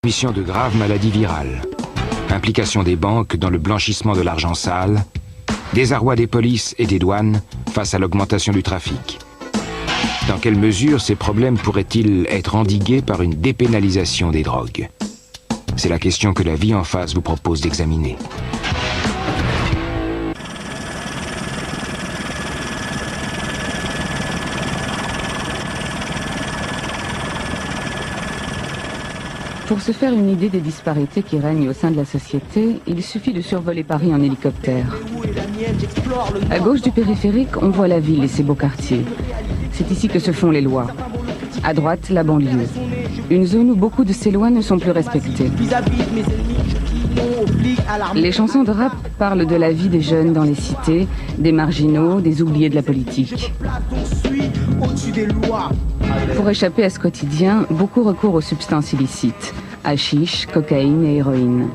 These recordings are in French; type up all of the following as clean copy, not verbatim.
Transmission de graves maladies virales, implication des banques dans le blanchissement de l'argent sale, désarroi des polices et des douanes face à l'augmentation du trafic. Dans quelle mesure ces problèmes pourraient-ils être endigués par une dépénalisation des drogues? C'est la question que La Vie en face vous propose d'examiner. Pour se faire une idée des disparités qui règnent au sein de la société, il suffit de survoler Paris en hélicoptère. À gauche du périphérique, on voit la ville et ses beaux quartiers. C'est ici que se font les lois. À droite, la banlieue. Une zone où beaucoup de ces lois ne sont plus respectées. Les chansons de rap parlent de la vie des jeunes dans les cités, des marginaux, des oubliés de la politique. Pour échapper à ce quotidien, beaucoup recourent aux substances illicites, hashish, cocaïne et héroïne.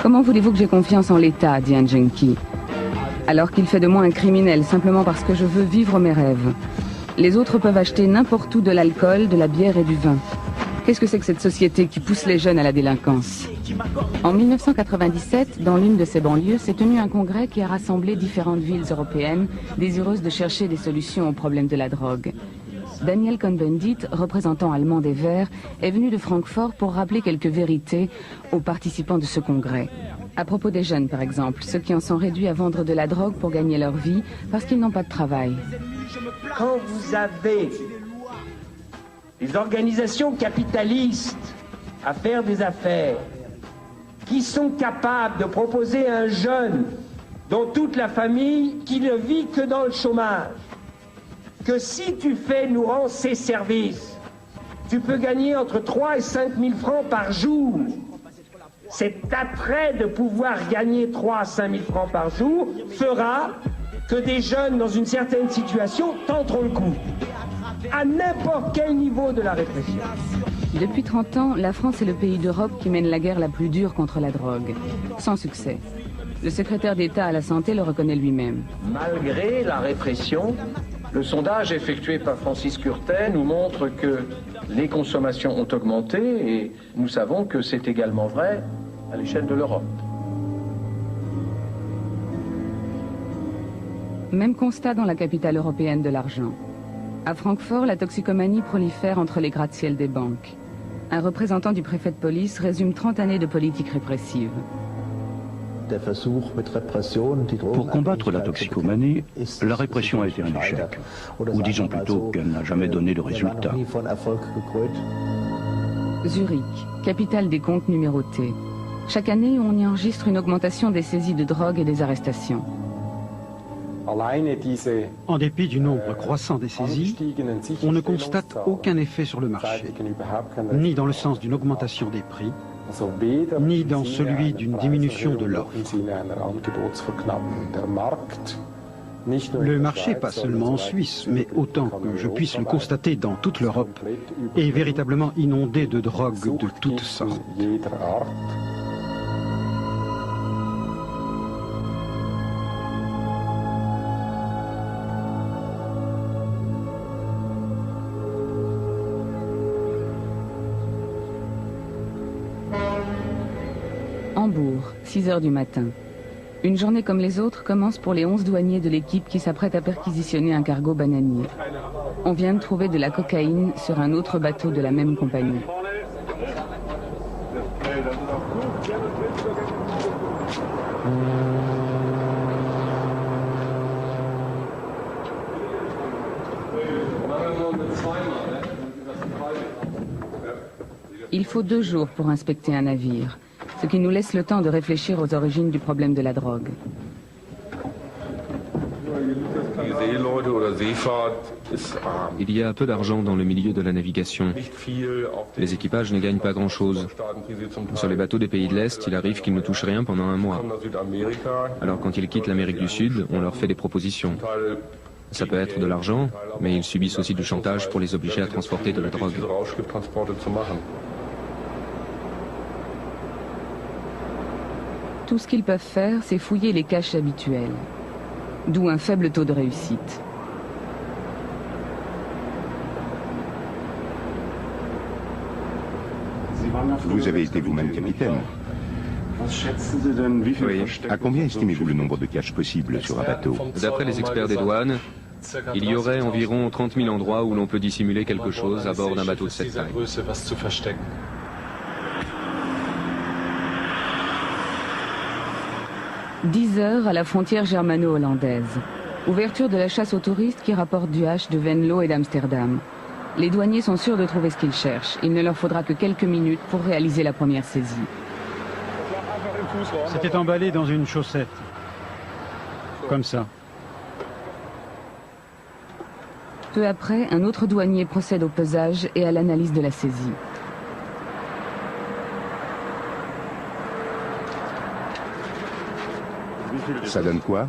Comment voulez-vous que j'ai confiance en l'État, dit un junkie. Alors qu'il fait de moi un criminel simplement parce que je veux vivre mes rêves. Les autres peuvent acheter n'importe où de l'alcool, de la bière et du vin. Qu'est-ce que c'est que cette société qui pousse les jeunes à la délinquance? En 1997, dans l'une de ces banlieues, s'est tenu un congrès qui a rassemblé différentes villes européennes désireuses de chercher des solutions aux problèmes de la drogue. Daniel Cohn-Bendit, représentant allemand des Verts, est venu de Francfort pour rappeler quelques vérités aux participants de ce congrès. À propos des jeunes, par exemple, ceux qui en sont réduits à vendre de la drogue pour gagner leur vie parce qu'ils n'ont pas de travail. Quand vous avez des organisations capitalistes à faire des affaires qui sont capables de proposer à un jeune dont toute la famille qui ne vit que dans le chômage que si tu nous rends ces services, tu peux gagner entre 3 et 5 000 francs par jour. Cet attrait de pouvoir gagner 3 à 5 000 francs par jour fera que des jeunes dans une certaine situation tenteront le coup, à n'importe quel niveau de la répression. Depuis 30 ans, la France est le pays d'Europe qui mène la guerre la plus dure contre la drogue, sans succès. Le secrétaire d'État à la santé le reconnaît lui-même. Malgré la répression, le sondage effectué par Francis Curtet nous montre que les consommations ont augmenté et nous savons que c'est également vrai à l'échelle de l'Europe. Même constat dans la capitale européenne de l'argent. À Francfort, la toxicomanie prolifère entre les gratte-ciel des banques. Un représentant du préfet de police résume 30 années de politique répressive. Pour combattre la toxicomanie, la répression a été un échec, ou disons plutôt qu'elle n'a jamais donné de résultat. Zurich, capitale des comptes numérotés. Chaque année, on y enregistre une augmentation des saisies de drogue et des arrestations. En dépit du nombre croissant des saisies, on ne constate aucun effet sur le marché, ni dans le sens d'une augmentation des prix, ni dans celui d'une diminution de l'offre. Le marché, pas seulement en Suisse, mais autant que je puisse le constater dans toute l'Europe, est véritablement inondé de drogues de toutes sortes. Hambourg, 6 heures du matin. Une journée comme les autres commence pour les 11 douaniers de l'équipe qui s'apprêtent à perquisitionner un cargo bananier. On vient de trouver de la cocaïne sur un autre bateau de la même compagnie. Il faut 2 jours pour inspecter un navire, ce qui nous laisse le temps de réfléchir aux origines du problème de la drogue. Il y a peu d'argent dans le milieu de la navigation. Les équipages ne gagnent pas grand-chose. Sur les bateaux des pays de l'Est, il arrive qu'ils ne touchent rien pendant un mois. Alors quand ils quittent l'Amérique du Sud, on leur fait des propositions. Ça peut être de l'argent, mais ils subissent aussi du chantage pour les obliger à transporter de la drogue. Tout ce qu'ils peuvent faire, c'est fouiller les caches habituelles. D'où un faible taux de réussite. Vous avez été vous-même capitaine. Oui. À combien estimez-vous le nombre de caches possibles sur un bateau? D'après les experts des douanes, il y aurait environ 30 000 endroits où l'on peut dissimuler quelque chose à bord d'un bateau de cette taille. 10 heures à la frontière germano-hollandaise. Ouverture de la chasse aux touristes qui rapporte du hache de Venlo et d'Amsterdam. Les douaniers sont sûrs de trouver ce qu'ils cherchent. Il ne leur faudra que quelques minutes pour réaliser la première saisie. C'était emballé dans une chaussette. Comme ça. Peu après, un autre douanier procède au pesage et à l'analyse de la saisie. Ça donne quoi?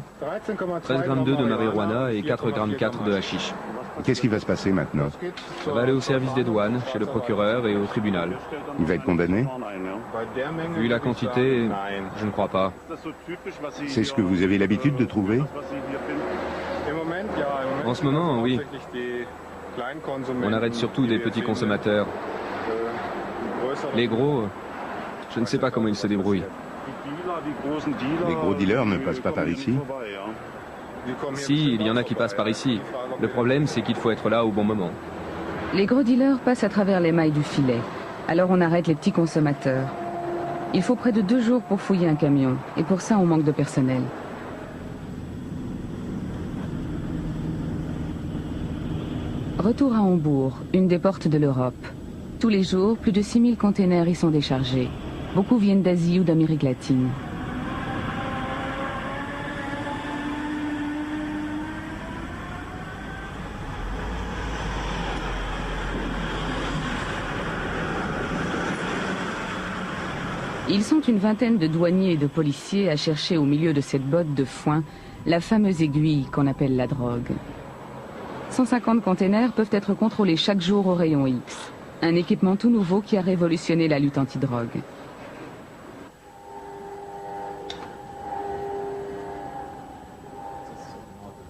13,2 grammes de marijuana et 4,4 grammes de hashish. Qu'est-ce qui va se passer maintenant? Ça va aller au service des douanes, chez le procureur et au tribunal. Il va être condamné? Vu la quantité, je ne crois pas. C'est ce que vous avez l'habitude de trouver? En ce moment, oui. On arrête surtout des petits consommateurs. Les gros, je ne sais pas comment ils se débrouillent. Les gros dealers ne passent pas par ici? Si, il y en a qui passent par ici. Le problème, c'est qu'il faut être là au bon moment. Les gros dealers passent à travers les mailles du filet. Alors on arrête les petits consommateurs. Il faut près de 2 jours pour fouiller un camion. Et pour ça, on manque de personnel. Retour à Hambourg, une des portes de l'Europe. Tous les jours, plus de 6000 containers y sont déchargés. Beaucoup viennent d'Asie ou d'Amérique latine. Ils sont une vingtaine de douaniers et de policiers à chercher au milieu de cette botte de foin la fameuse aiguille qu'on appelle la drogue. 150 containers peuvent être contrôlés chaque jour au rayon X. Un équipement tout nouveau qui a révolutionné la lutte antidrogue.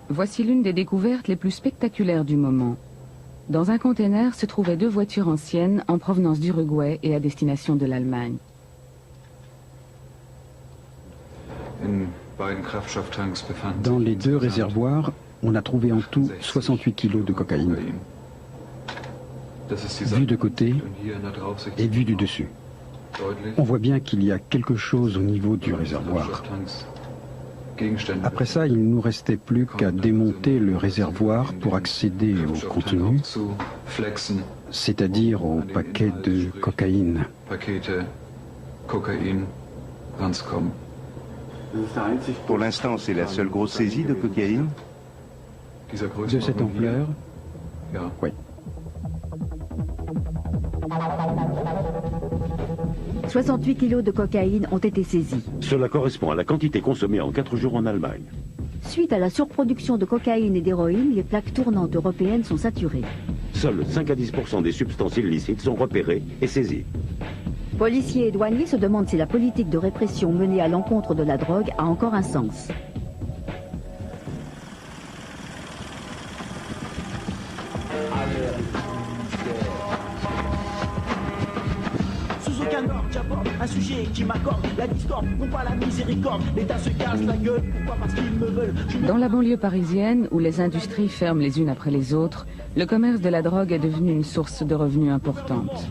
Voici l'une des découvertes les plus spectaculaires du moment. Dans un container se trouvaient 2 voitures anciennes en provenance d'Uruguay et à destination de l'Allemagne. Dans les 2 réservoirs, on a trouvé en tout 68 kilos de cocaïne. Vu de côté et vu du dessus. On voit bien qu'il y a quelque chose au niveau du réservoir. Après ça, il ne nous restait plus qu'à démonter le réservoir pour accéder au contenu, c'est-à-dire au paquet de cocaïne. Pour l'instant, c'est la seule grosse saisie de cocaïne? De cette ampleur? Oui. 68 kilos de cocaïne ont été saisis. Cela correspond à la quantité consommée en 4 jours en Allemagne. Suite à la surproduction de cocaïne et d'héroïne, les plaques tournantes européennes sont saturées. Seuls 5 à 10% des substances illicites sont repérées et saisies. Policiers et douaniers se demandent si la politique de répression menée à l'encontre de la drogue a encore un sens. Sous aucun ordre, j'apporte un sujet qui m'accorde la discorde, non pas la miséricorde. L'État se cache la gueule, pourquoi? Parce qu'ils me veulent. Dans la banlieue parisienne, où les industries ferment les unes après les autres, le commerce de la drogue est devenu une source de revenus importante.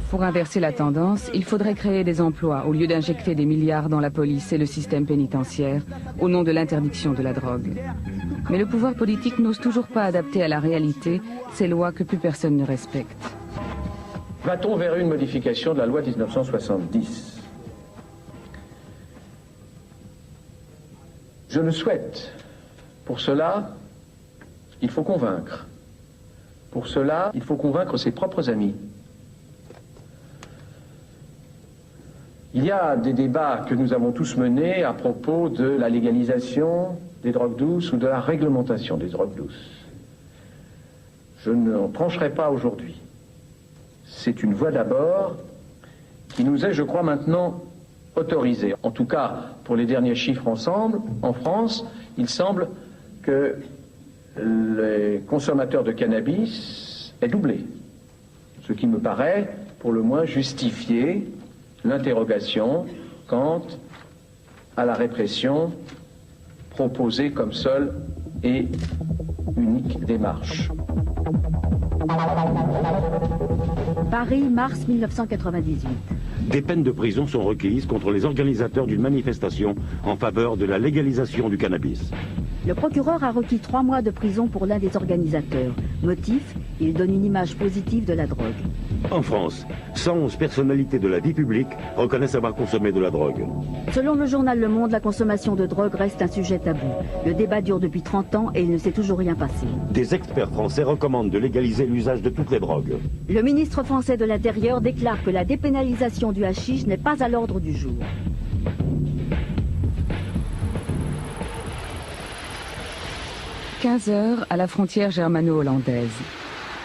Pour inverser la tendance, il faudrait créer des emplois au lieu d'injecter des milliards dans la police et le système pénitentiaire au nom de l'interdiction de la drogue. Mais le pouvoir politique n'ose toujours pas adapter à la réalité ces lois que plus personne ne respecte. Va-t-on vers une modification de la loi 1970 ? Je le souhaite. Pour cela, il faut convaincre. Pour cela, il faut convaincre ses propres amis. Il y a des débats que nous avons tous menés à propos de la légalisation des drogues douces ou de la réglementation des drogues douces. Je n'en trancherai pas aujourd'hui. C'est une voie d'abord qui nous est, je crois, maintenant autorisée. En tout cas, pour les derniers chiffres ensemble, en France, il semble que les consommateurs de cannabis aient doublé. Ce qui me paraît pour le moins justifier l'interrogation quant à la répression proposée comme seule et unique démarche. Paris, mars 1998. Des peines de prison sont requises contre les organisateurs d'une manifestation en faveur de la légalisation du cannabis. Le procureur a requis 3 mois de prison pour l'un des organisateurs. Motif, il donne une image positive de la drogue. En France, 111 personnalités de la vie publique reconnaissent avoir consommé de la drogue. Selon le journal Le Monde, la consommation de drogue reste un sujet tabou. Le débat dure depuis 30 ans et il ne s'est toujours rien passé. Des experts français recommandent de légaliser l'usage de toutes les drogues. Le ministre français de l'Intérieur déclare que la dépénalisation du hashish n'est pas à l'ordre du jour. « 15 heures à la frontière germano-hollandaise.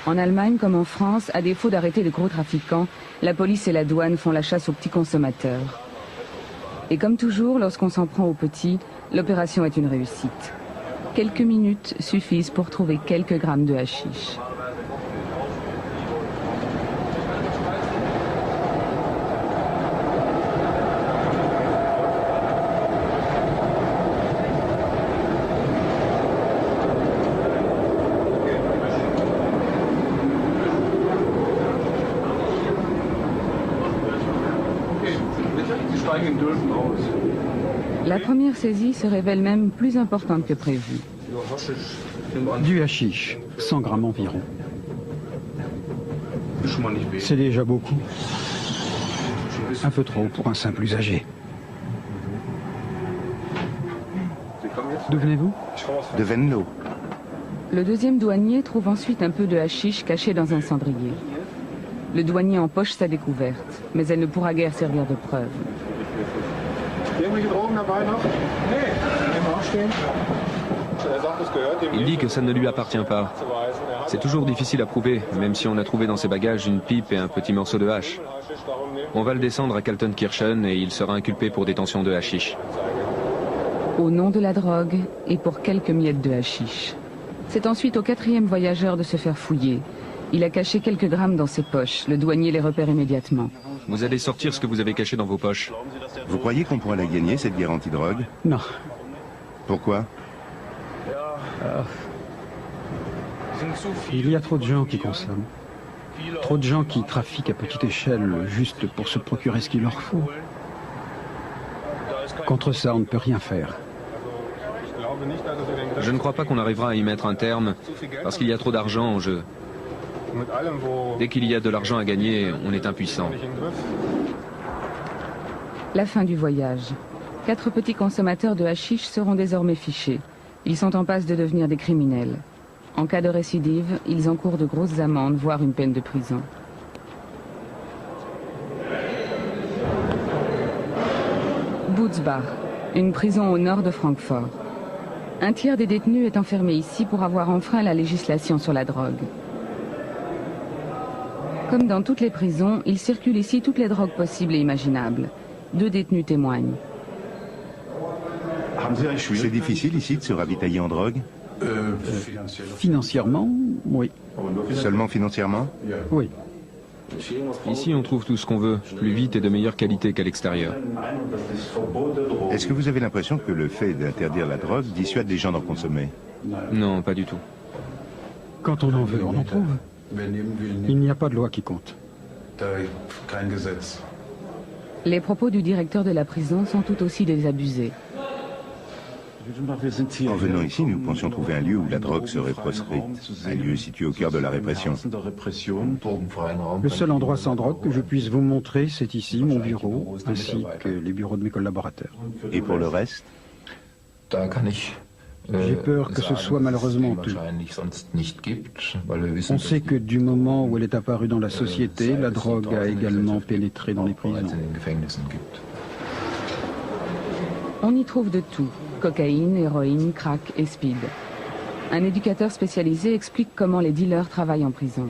En Allemagne comme en France, à défaut d'arrêter de gros trafiquants, la police et la douane font la chasse aux petits consommateurs. Et comme toujours, lorsqu'on s'en prend aux petits, l'opération est une réussite. Quelques minutes suffisent pour trouver quelques grammes de hashish. La première saisie se révèle même plus importante que prévu. Du hashish, 100 grammes environ. C'est déjà beaucoup. Un peu trop pour un simple usager. D'où venez-vous? De Venlo. Le deuxième douanier trouve ensuite un peu de hashish caché dans un cendrier. Le douanier empoche sa découverte, mais elle ne pourra guère servir de preuve. Il dit que ça ne lui appartient pas. C'est toujours difficile à prouver, même si on a trouvé dans ses bagages une pipe et un petit morceau de hache. On va le descendre à Kaltenkirchen et il sera inculpé pour détention de hashish. Au nom de la drogue et pour quelques miettes de hashish. C'est ensuite au 4e voyageur de se faire fouiller. Il a caché quelques grammes dans ses poches. Le douanier les repère immédiatement. Vous allez sortir ce que vous avez caché dans vos poches. Vous croyez qu'on pourra la gagner, cette guerre anti-drogue? Non. Pourquoi? Il y a trop de gens qui consomment. Trop de gens qui trafiquent à petite échelle juste pour se procurer ce qu'il leur faut. Contre ça, on ne peut rien faire. Je ne crois pas qu'on arrivera à y mettre un terme, parce qu'il y a trop d'argent en jeu. Dès qu'il y a de l'argent à gagner, on est impuissant. La fin du voyage. 4 petits consommateurs de hashish seront désormais fichés. Ils sont en passe de devenir des criminels. En cas de récidive, ils encourent de grosses amendes, voire une peine de prison. Butzbach, une prison au nord de Francfort. Un tiers des détenus est enfermé ici pour avoir enfreint la législation sur la drogue. Comme dans toutes les prisons, il circule ici toutes les drogues possibles et imaginables. 2 détenus témoignent. C'est difficile ici de se ravitailler en drogue? Financièrement, oui. Seulement financièrement? Oui. Ici, on trouve tout ce qu'on veut, plus vite et de meilleure qualité qu'à l'extérieur. Est-ce que vous avez l'impression que le fait d'interdire la drogue dissuade les gens d'en consommer? Non, pas du tout. Quand on en veut, on en trouve. Il n'y a pas de loi qui compte. Les propos du directeur de la prison sont tout aussi désabusés. En venant ici, nous pensions trouver un lieu où la drogue serait proscrite, un lieu situé au cœur de la répression. Le seul endroit sans drogue que je puisse vous montrer, c'est ici, mon bureau, ainsi que les bureaux de mes collaborateurs. Et pour le reste? J'ai peur que ce soit malheureusement tout. On sait que du moment où elle est apparue dans la société, la drogue a également pénétré dans les prisons. On y trouve de tout. Cocaïne, héroïne, crack et speed. Un éducateur spécialisé explique comment les dealers travaillent en prison.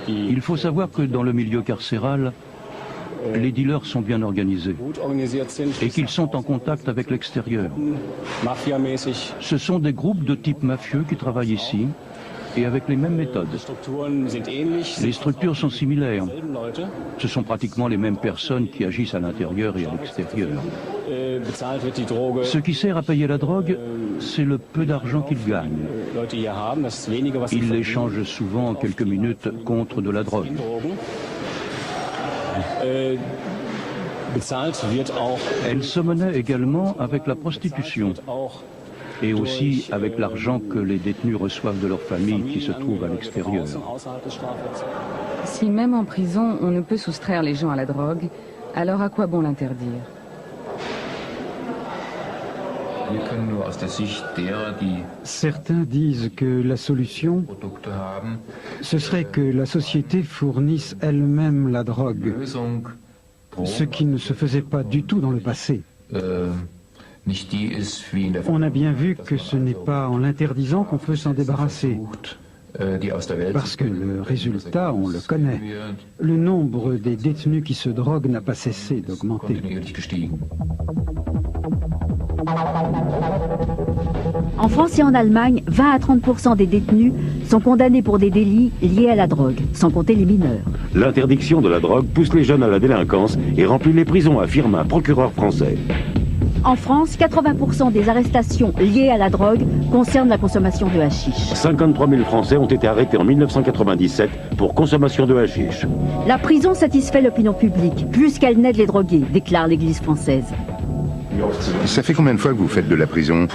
Il faut savoir que dans le milieu carcéral, les dealers sont bien organisés et qu'ils sont en contact avec l'extérieur. Ce sont des groupes de type mafieux qui travaillent ici et avec les mêmes méthodes. Les structures sont similaires. Ce sont pratiquement les mêmes personnes qui agissent à l'intérieur et à l'extérieur. Ce qui sert à payer la drogue, c'est le peu d'argent qu'ils gagnent. Ils l'échangent souvent en quelques minutes contre de la drogue. Elle se monnaie également avec la prostitution et aussi avec l'argent que les détenus reçoivent de leurs familles qui se trouvent à l'extérieur. Si même en prison, on ne peut soustraire les gens à la drogue, alors à quoi bon l'interdire? Certains disent que la solution, ce serait que la société fournisse elle-même la drogue, ce qui ne se faisait pas du tout dans le passé. On a bien vu que ce n'est pas en l'interdisant qu'on peut s'en débarrasser. Parce que le résultat, on le connaît. Le nombre des détenus qui se droguent n'a pas cessé d'augmenter. En France et en Allemagne, 20 à 30% des détenus sont condamnés pour des délits liés à la drogue, sans compter les mineurs. L'interdiction de la drogue pousse les jeunes à la délinquance et remplit les prisons, affirme un procureur français. En France, 80% des arrestations liées à la drogue concernent la consommation de hashish. 53 000 Français ont été arrêtés en 1997 pour consommation de hashish. La prison satisfait l'opinion publique, plus qu'elle n'aide les drogués, déclare l'Église française. Ça fait combien de fois que vous faites de la prison?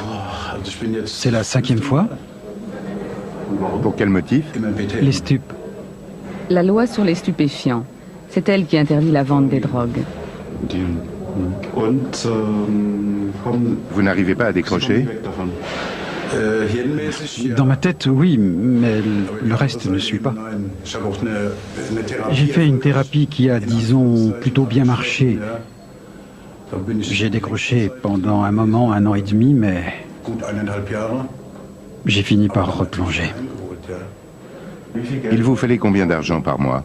C'est la 5e fois. Pour quel motif? Les stupes. La loi sur les stupéfiants, c'est elle qui interdit la vente des drogues. Vous n'arrivez pas à décrocher? Dans ma tête, oui, mais le reste ne suit pas. J'ai fait une thérapie qui a, disons, plutôt bien marché. J'ai décroché pendant un moment, 1 an et demi, mais j'ai fini par replonger. Il vous fallait combien d'argent par mois?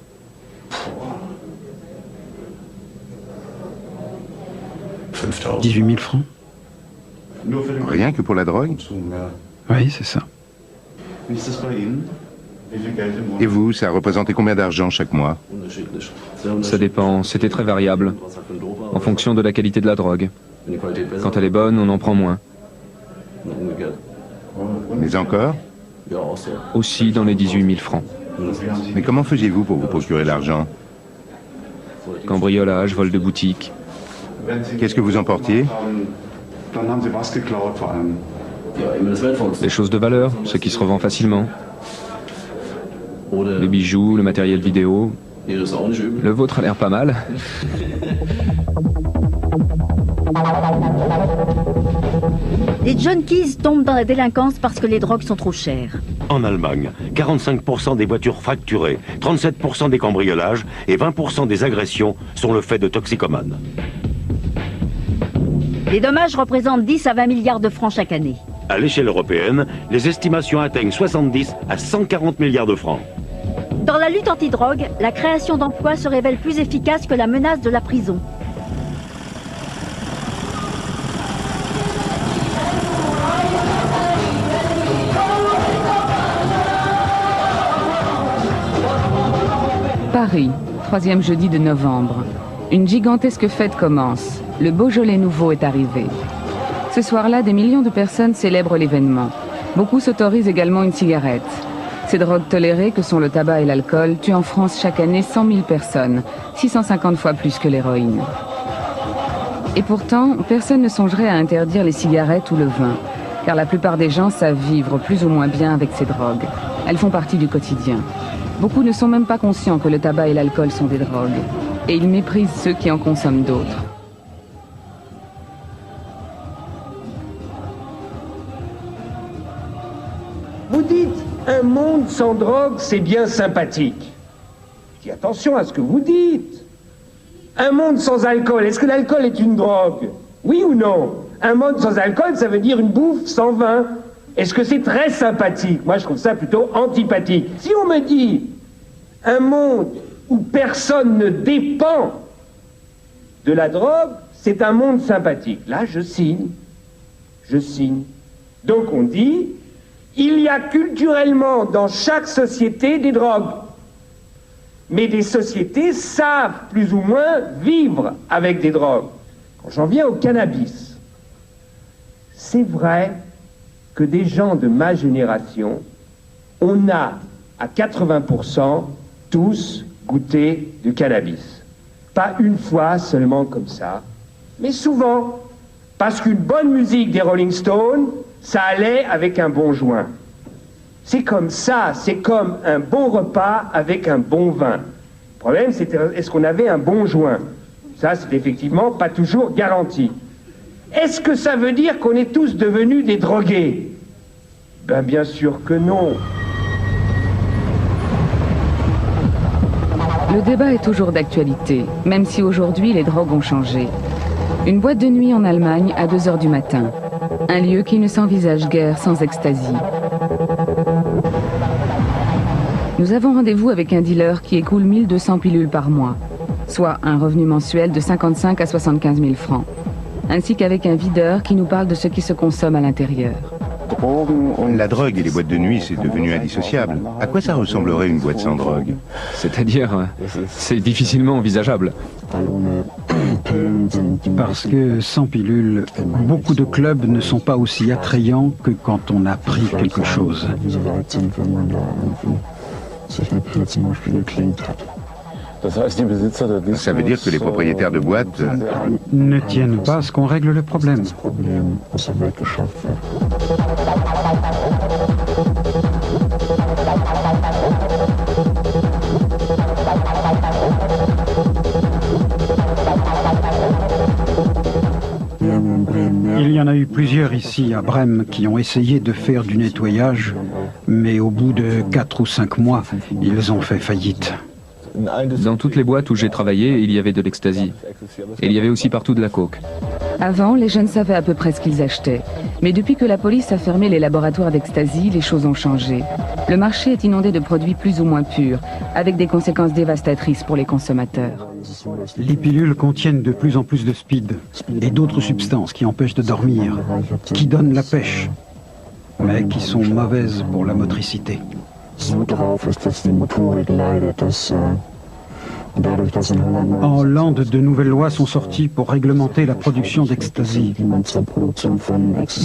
« 18 000 francs. Rien que pour la drogue? Oui, c'est ça. Et vous, ça représentait combien d'argent chaque mois? Ça dépend, c'était très variable, en fonction de la qualité de la drogue. Quand elle est bonne, on en prend moins. Mais encore? Aussi dans les 18 000 francs. Mais comment faisiez-vous pour vous procurer l'argent? Cambriolage, vol de boutique. Qu'est-ce que vous emportiez? Des choses de valeur, ce qui se revend facilement. Les bijoux, le matériel vidéo. Le vôtre a l'air pas mal. Les junkies tombent dans la délinquance parce que les drogues sont trop chères. En Allemagne, 45% des voitures fracturées, 37% des cambriolages et 20% des agressions sont le fait de toxicomanes. Les dommages représentent 10 à 20 milliards de francs chaque année. À l'échelle européenne, les estimations atteignent 70 à 140 milliards de francs. Dans la lutte anti-drogue, la création d'emplois se révèle plus efficace que la menace de la prison. Paris, 3e jeudi de novembre. Une gigantesque fête commence. Le Beaujolais nouveau est arrivé. Ce soir-là, des millions de personnes célèbrent l'événement. Beaucoup s'autorisent également une cigarette. Ces drogues tolérées, que sont le tabac et l'alcool, tuent en France chaque année 100 000 personnes, 650 fois plus que l'héroïne. Et pourtant, personne ne songerait à interdire les cigarettes ou le vin, car la plupart des gens savent vivre plus ou moins bien avec ces drogues. Elles font partie du quotidien. Beaucoup ne sont même pas conscients que le tabac et l'alcool sont des drogues, et ils méprisent ceux qui en consomment d'autres. Vous dites, un monde sans drogue, c'est bien sympathique. Je dis attention à ce que vous dites. Un monde sans alcool, est-ce que l'alcool est une drogue? Oui ou non? Un monde sans alcool, ça veut dire une bouffe sans vin. Est-ce que c'est très sympathique? Moi, je trouve ça plutôt antipathique. Si on me dit un monde où personne ne dépend de la drogue, c'est un monde sympathique. Là, je signe. Je signe. Donc on dit, Il y a culturellement dans chaque société des drogues. Mais des sociétés savent plus ou moins vivre avec des drogues. Quand j'en viens au cannabis, c'est vrai que des gens de ma génération, on a à 80% tous goûté du cannabis. Pas une fois seulement comme ça, mais souvent, parce qu'une bonne musique des Rolling Stones, ça allait avec un bon joint. C'est comme ça, c'est comme un bon repas avec un bon vin. Le problème, c'est est-ce qu'on avait un bon joint? Ça, c'est effectivement pas toujours garanti. Est-ce que ça veut dire qu'on est tous devenus des drogués? Ben bien sûr que non. Le débat est toujours d'actualité, même si aujourd'hui les drogues ont changé. Une boîte de nuit en Allemagne à 2 h du matin. Un lieu qui ne s'envisage guère sans ecstasy. Nous avons rendez-vous avec un dealer qui écoule 1200 pilules par mois, soit un revenu mensuel de 55 à 75 000 francs, ainsi qu'avec un videur qui nous parle de ce qui se consomme à l'intérieur. La drogue et les boîtes de nuit, c'est devenu indissociable. À quoi ça ressemblerait une boîte sans drogue? C'est-à-dire, c'est difficilement envisageable. Parce que sans pilule, beaucoup de clubs ne sont pas aussi attrayants que quand on a pris quelque chose. Ça veut dire que les propriétaires de boîtes ne tiennent pas à ce qu'on règle le problème. Il y en a eu plusieurs ici à Brême qui ont essayé de faire du nettoyage, mais au bout de 4 ou 5 mois, ils ont fait faillite. Dans toutes les boîtes où j'ai travaillé, il y avait de l'ecstasy. Et il y avait aussi partout de la coke. Avant, les jeunes savaient à peu près ce qu'ils achetaient. Mais depuis que la police a fermé les laboratoires d'ecstasy, les choses ont changé. Le marché est inondé de produits plus ou moins purs, avec des conséquences dévastatrices pour les consommateurs. Les pilules contiennent de plus en plus de speed et d'autres substances qui empêchent de dormir, qui donnent la pêche, mais qui sont mauvaises pour la motricité. En Hollande, de nouvelles lois sont sorties pour réglementer la production d'ecstasy.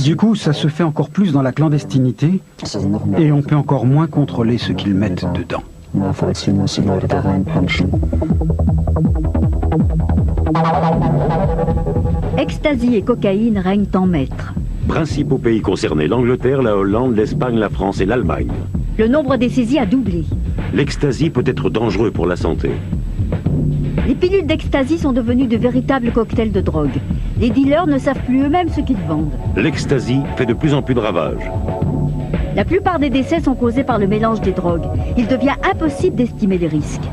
Du coup, ça se fait encore plus dans la clandestinité et on peut encore moins contrôler ce qu'ils mettent dedans. Ecstasy et cocaïne règnent en maître. Principaux pays concernés, l'Angleterre, la Hollande, l'Espagne, la France et l'Allemagne. Le nombre des saisies a doublé. L'ecstasy peut être dangereux pour la santé. Les pilules d'ecstasy sont devenues de véritables cocktails de drogue. Les dealers ne savent plus eux-mêmes ce qu'ils vendent. L'ecstasy fait de plus en plus de ravages. La plupart des décès sont causés par le mélange des drogues. Il devient impossible d'estimer les risques.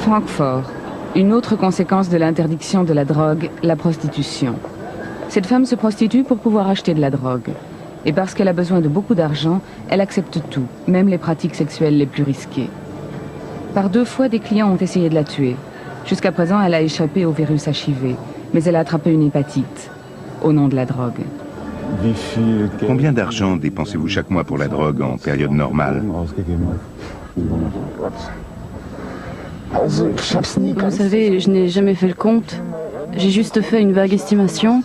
Francfort. Une autre conséquence de l'interdiction de la drogue, la prostitution. Cette femme se prostitue pour pouvoir acheter de la drogue. Et parce qu'elle a besoin de beaucoup d'argent, elle accepte tout, même les pratiques sexuelles les plus risquées. Par 2 fois, des clients ont essayé de la tuer. Jusqu'à présent, elle a échappé au virus HIV, mais elle a attrapé une hépatite, au nom de la drogue. Combien d'argent dépensez-vous chaque mois pour la drogue en période normale? Vous savez, je n'ai jamais fait le compte. J'ai juste fait une vague estimation.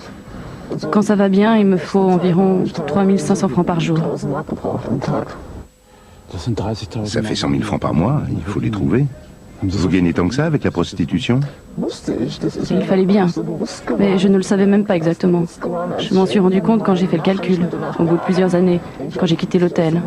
Quand ça va bien, il me faut environ 3500 francs par jour. Ça fait 100 000 francs par mois, il faut les trouver. Vous gagnez tant que ça avec la prostitution? Il fallait bien, mais je ne le savais même pas exactement. Je m'en suis rendu compte quand j'ai fait le calcul, au bout de plusieurs années, quand j'ai quitté l'hôtel.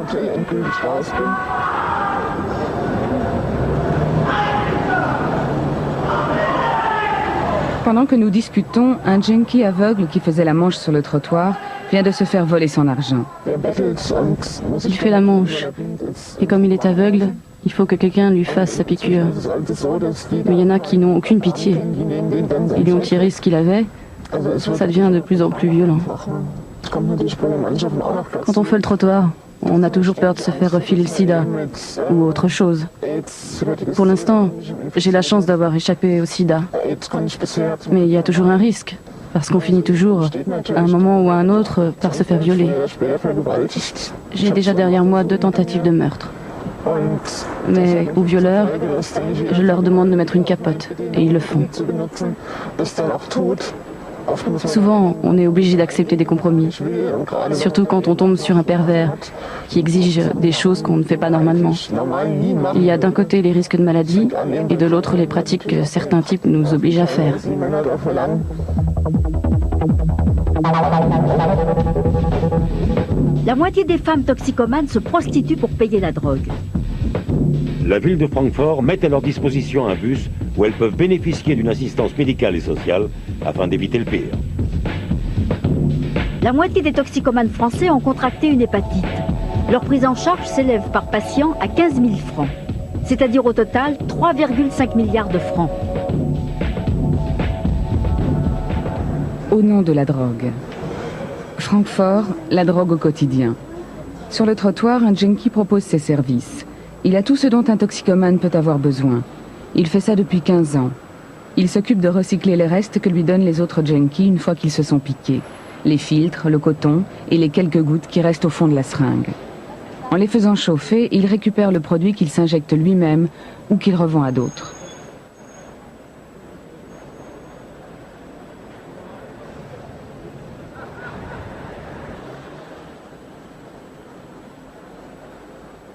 Pendant que nous discutons, un junkie aveugle qui faisait la manche sur le trottoir vient de se faire voler son argent. Il fait la manche. Et comme il est aveugle, il faut que quelqu'un lui fasse sa piqûre. Mais il y en a qui n'ont aucune pitié. Ils lui ont tiré ce qu'il avait. Ça devient de plus en plus violent. Quand on fait le trottoir, on a toujours peur de se faire refiler le sida ou autre chose. Pour l'instant, j'ai la chance d'avoir échappé au sida. Mais il y a toujours un risque. parce qu'on finit toujours, à un moment ou à un autre, par se faire violer. J'ai déjà derrière moi 2 tentatives de meurtre. Mais aux violeurs, je leur demande de mettre une capote, et ils le font. Souvent, on est obligé d'accepter des compromis, surtout quand on tombe sur un pervers qui exige des choses qu'on ne fait pas normalement. Il y a d'un côté les risques de maladie et de l'autre les pratiques que certains types nous obligent à faire. La moitié des femmes toxicomanes se prostituent pour payer la drogue. La ville de Francfort met à leur disposition un bus où elles peuvent bénéficier d'une assistance médicale et sociale afin d'éviter le pire. La moitié des toxicomanes français ont contracté une hépatite. Leur prise en charge s'élève par patient à 15 000 francs, c'est-à-dire au total 3,5 milliards de francs. Au nom de la drogue. Francfort, la drogue au quotidien. Sur le trottoir, un junkie propose ses services. Il a tout ce dont un toxicomane peut avoir besoin. Il fait ça depuis 15 ans. Il s'occupe de recycler les restes que lui donnent les autres junkies une fois qu'ils se sont piqués. Les filtres, le coton et les quelques gouttes qui restent au fond de la seringue. En les faisant chauffer, il récupère le produit qu'il s'injecte lui-même ou qu'il revend à d'autres.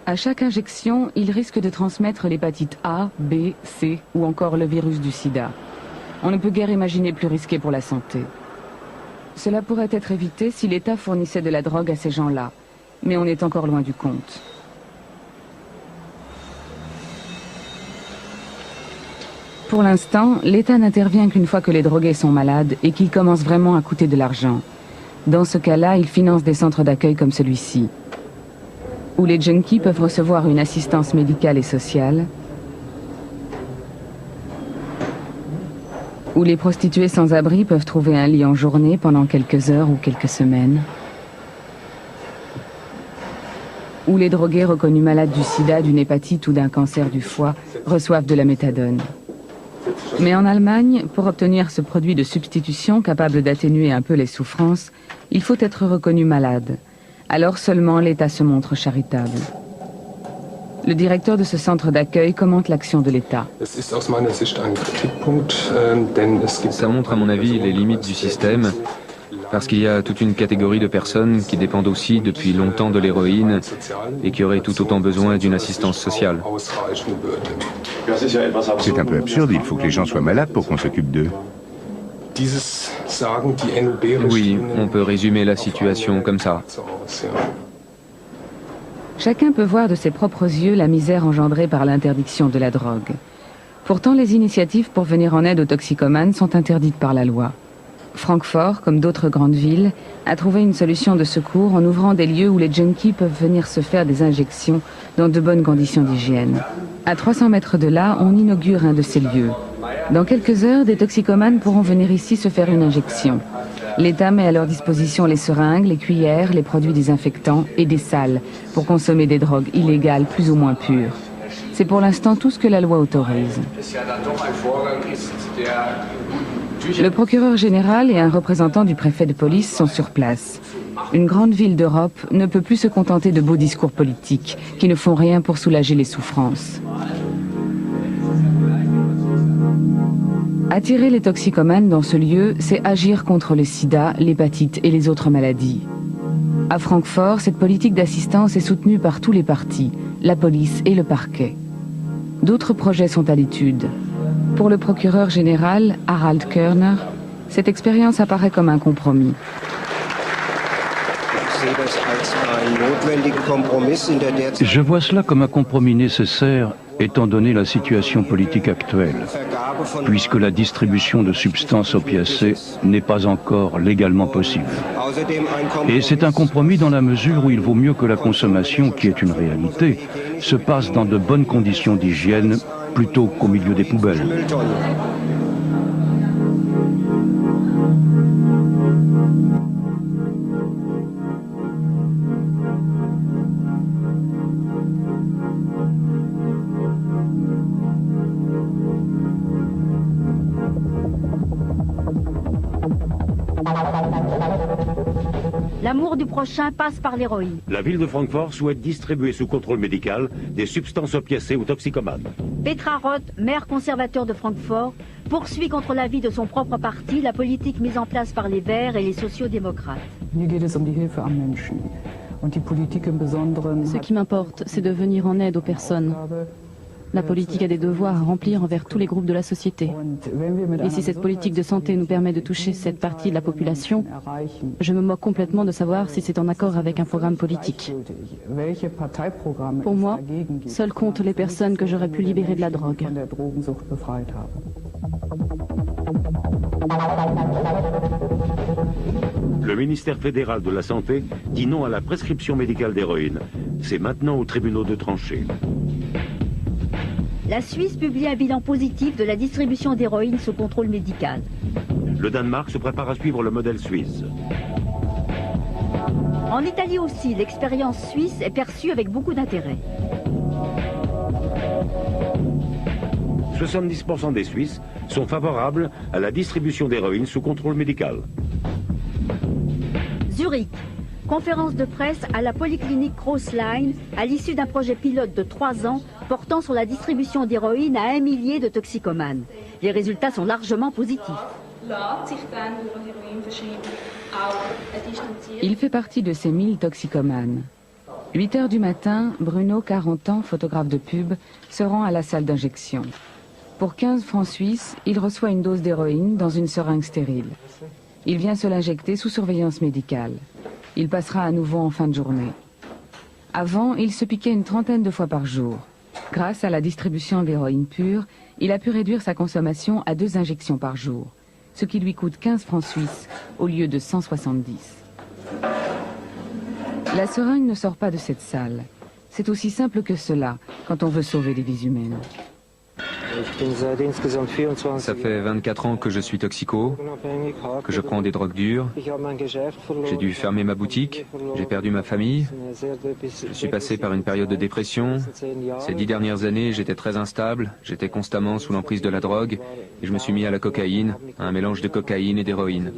À chaque injection, il risque de transmettre l'hépatite A, B, C ou encore le virus du sida. On ne peut guère imaginer plus risqué pour la santé. Cela pourrait être évité si l'État fournissait de la drogue à ces gens-là, mais on est encore loin du compte. Pour l'instant, l'État n'intervient qu'une fois que les drogués sont malades et qu'ils commencent vraiment à coûter de l'argent. Dans ce cas-là, il finance des centres d'accueil comme celui-ci, où les junkies peuvent recevoir une assistance médicale et sociale, où les prostituées sans abri peuvent trouver un lit en journée pendant quelques heures ou quelques semaines, où les drogués reconnus malades du sida, d'une hépatite ou d'un cancer du foie reçoivent de la méthadone. Mais en Allemagne, pour obtenir ce produit de substitution capable d'atténuer un peu les souffrances, il faut être reconnu malade. Alors seulement l'État se montre charitable. Le directeur de ce centre d'accueil commente l'action de l'État. Ça montre à mon avis les limites du système, parce qu'il y a toute une catégorie de personnes qui dépendent aussi depuis longtemps de l'héroïne et qui auraient tout autant besoin d'une assistance sociale. C'est un peu absurde, il faut que les gens soient malades pour qu'on s'occupe d'eux. Oui, on peut résumer la situation comme ça. Chacun peut voir de ses propres yeux la misère engendrée par l'interdiction de la drogue. Pourtant, les initiatives pour venir en aide aux toxicomanes sont interdites par la loi. Francfort, comme d'autres grandes villes, a trouvé une solution de secours en ouvrant des lieux où les junkies peuvent venir se faire des injections dans de bonnes conditions d'hygiène. À 300 mètres de là, on inaugure un de ces lieux. Dans quelques heures, des toxicomanes pourront venir ici se faire une injection. L'État met à leur disposition les seringues, les cuillères, les produits désinfectants et des salles pour consommer des drogues illégales plus ou moins pures. C'est pour l'instant tout ce que la loi autorise. Le procureur général et un représentant du préfet de police sont sur place. Une grande ville d'Europe ne peut plus se contenter de beaux discours politiques qui ne font rien pour soulager les souffrances. Attirer les toxicomanes dans ce lieu, c'est agir contre le sida, l'hépatite et les autres maladies. À Francfort, cette politique d'assistance est soutenue par tous les partis, la police et le parquet. D'autres projets sont à l'étude. Pour le procureur général, Harald Körner, cette expérience apparaît comme un compromis. Je vois cela comme un compromis nécessaire étant donné la situation politique actuelle, puisque la distribution de substances opiacées n'est pas encore légalement possible. Et c'est un compromis dans la mesure où il vaut mieux que la consommation, qui est une réalité, se passe dans de bonnes conditions d'hygiène plutôt qu'au milieu des poubelles. L'amour du prochain passe par l'héroïne. La ville de Francfort souhaite distribuer sous contrôle médical des substances opiacées aux toxicomanes. Petra Roth, maire conservateur de Francfort, poursuit contre l'avis de son propre parti la politique mise en place par les Verts et les sociaux-démocrates. Ce qui m'importe, c'est de venir en aide aux personnes. La politique a des devoirs à remplir envers tous les groupes de la société. Et si cette politique de santé nous permet de toucher cette partie de la population, je me moque complètement de savoir si c'est en accord avec un programme politique. Pour moi, seules comptent les personnes que j'aurais pu libérer de la drogue. Le ministère fédéral de la Santé dit non à la prescription médicale d'héroïne. C'est maintenant aux tribunaux de trancher. La Suisse publie un bilan positif de la distribution d'héroïne sous contrôle médical. Le Danemark se prépare à suivre le modèle suisse. En Italie aussi, l'expérience suisse est perçue avec beaucoup d'intérêt. 70% des Suisses sont favorables à la distribution d'héroïne sous contrôle médical. Zurich. Conférence de presse à la polyclinique Crossline à l'issue d'un projet pilote de 3 ans portant sur la distribution d'héroïne à 1 millier de toxicomanes. Les résultats sont largement positifs. Il fait partie de ces 1000 toxicomanes. 8 heures du matin, Bruno, 40 ans, photographe de pub, se rend à la salle d'injection. Pour 15 francs suisses, il reçoit une dose d'héroïne dans une seringue stérile. Il vient se l'injecter sous surveillance médicale. Il passera à nouveau en fin de journée. Avant, il se piquait une trentaine de fois par jour. Grâce à la distribution d'héroïne pure, il a pu réduire sa consommation à 2 injections par jour, ce qui lui coûte 15 francs suisses au lieu de 170. La seringue ne sort pas de cette salle. C'est aussi simple que cela quand on veut sauver des vies humaines. Ça fait 24 ans que je suis toxico, que je prends des drogues dures. J'ai dû fermer ma boutique, j'ai perdu ma famille. Je suis passé par une période de dépression. Ces 10 dernières années, j'étais très instable, j'étais constamment sous l'emprise de la drogue et je me suis mis à la cocaïne, à un mélange de cocaïne et d'héroïne.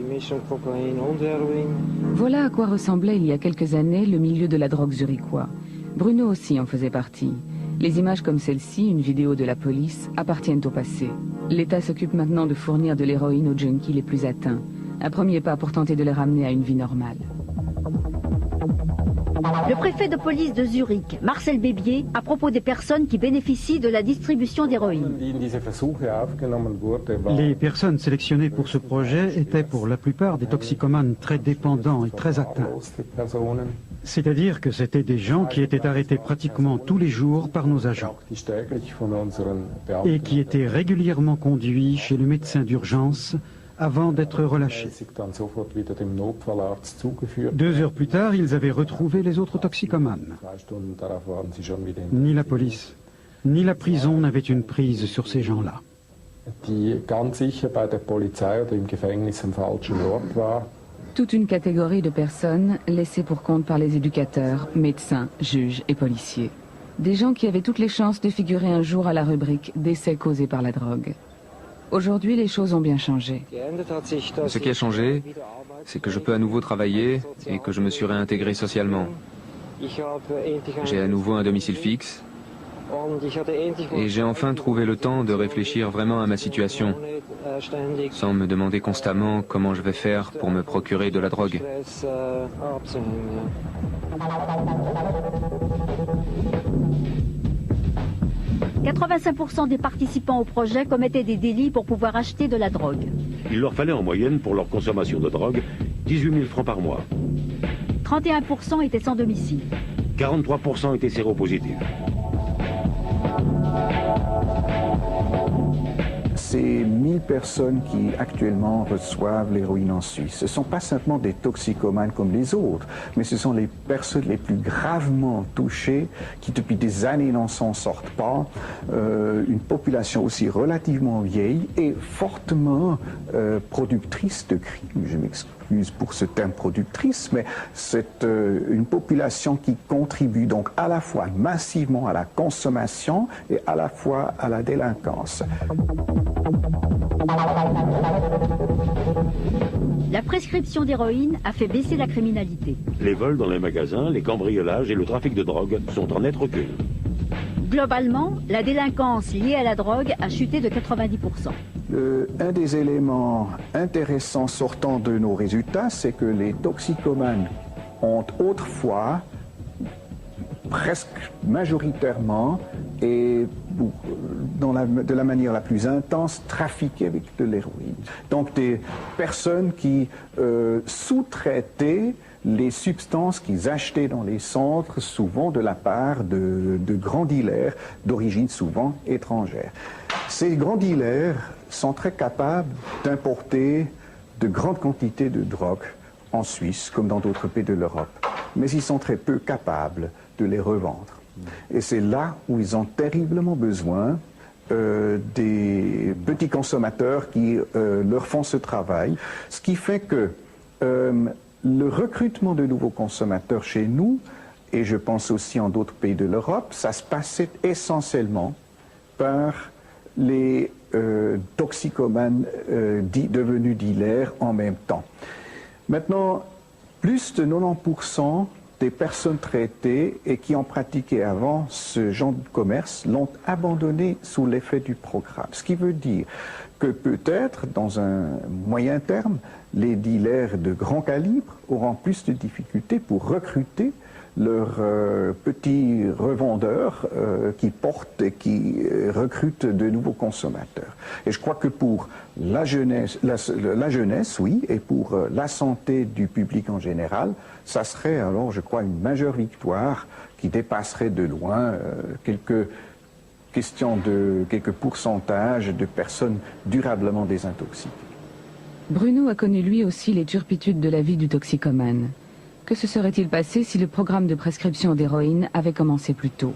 Voilà à quoi ressemblait il y a quelques années le milieu de la drogue zurichois. Bruno aussi en faisait partie. Les images comme celle-ci, une vidéo de la police, appartiennent au passé. L'État s'occupe maintenant de fournir de l'héroïne aux junkies les plus atteints. Un premier pas pour tenter de les ramener à une vie normale. Le préfet de police de Zurich, Marcel Bébier, à propos des personnes qui bénéficient de la distribution d'héroïne. Les personnes sélectionnées pour ce projet étaient pour la plupart des toxicomanes très dépendants et très atteints. C'est-à-dire que c'étaient des gens qui étaient arrêtés pratiquement tous les jours par nos agents et qui étaient régulièrement conduits chez le médecin d'urgence avant d'être relâchés. 2 heures plus tard, ils avaient retrouvé les autres toxicomanes. Ni la police, ni la prison n'avaient une prise sur ces gens-là. Toute une catégorie de personnes laissées pour compte par les éducateurs, médecins, juges et policiers. Des gens qui avaient toutes les chances de figurer un jour à la rubrique « Décès causés par la drogue ». Aujourd'hui, les choses ont bien changé. Ce qui a changé, c'est que je peux à nouveau travailler et que je me suis réintégré socialement. J'ai à nouveau un domicile fixe et j'ai enfin trouvé le temps de réfléchir vraiment à ma situation, sans me demander constamment comment je vais faire pour me procurer de la drogue. « 85% des participants au projet commettaient des délits pour pouvoir acheter de la drogue. Il leur fallait en moyenne pour leur consommation de drogue 18 000 francs par mois. 31% étaient sans domicile. 43% étaient séropositifs. Ces 1000 personnes qui actuellement reçoivent l'héroïne en Suisse, ce ne sont pas simplement des toxicomanes comme les autres, mais ce sont les personnes les plus gravement touchées qui depuis des années n'en s'en sortent pas, une population aussi relativement vieille et fortement productrice de crimes, je m'excuse. m'excuse pour ce terme productrice, mais c'est une population qui contribue donc à la fois massivement à la consommation et à la fois à la délinquance. La prescription d'héroïne a fait baisser la criminalité. Les vols dans les magasins, les cambriolages et le trafic de drogue sont en net recul. Globalement, la délinquance liée à la drogue a chuté de 90%. Un des éléments intéressants sortant de nos résultats, c'est que les toxicomanes ont autrefois, presque majoritairement et de la manière la plus intense, trafiqué avec de l'héroïne. Donc des personnes qui sous-traitaient les substances qu'ils achetaient dans les centres, souvent de la part de grands dealers d'origine souvent étrangère. Ces grands dealers sont très capables d'importer de grandes quantités de drogue en Suisse, comme dans d'autres pays de l'Europe. Mais ils sont très peu capables de les revendre. Et c'est là où ils ont terriblement besoin des petits consommateurs qui leur font ce travail. Ce qui fait que le recrutement de nouveaux consommateurs chez nous, et je pense aussi en d'autres pays de l'Europe, ça se passait essentiellement par les toxicomanes devenus dealers en même temps. Maintenant, plus de 90% des personnes traitées et qui ont pratiqué avant ce genre de commerce l'ont abandonné sous l'effet du programme. Ce qui veut dire que peut-être, dans un moyen terme, les dealers de grand calibre auront plus de difficultés pour recruter leurs petits revendeurs qui portent et qui recrutent de nouveaux consommateurs. Et je crois que pour la jeunesse, oui, et pour la santé du public en général, ça serait alors, je crois, une majeure victoire qui dépasserait de loin quelques pourcentages de personnes durablement désintoxiquées. Bruno a connu lui aussi les turpitudes de la vie du toxicomane. Que se serait-il passé si le programme de prescription d'héroïne avait commencé plus tôt?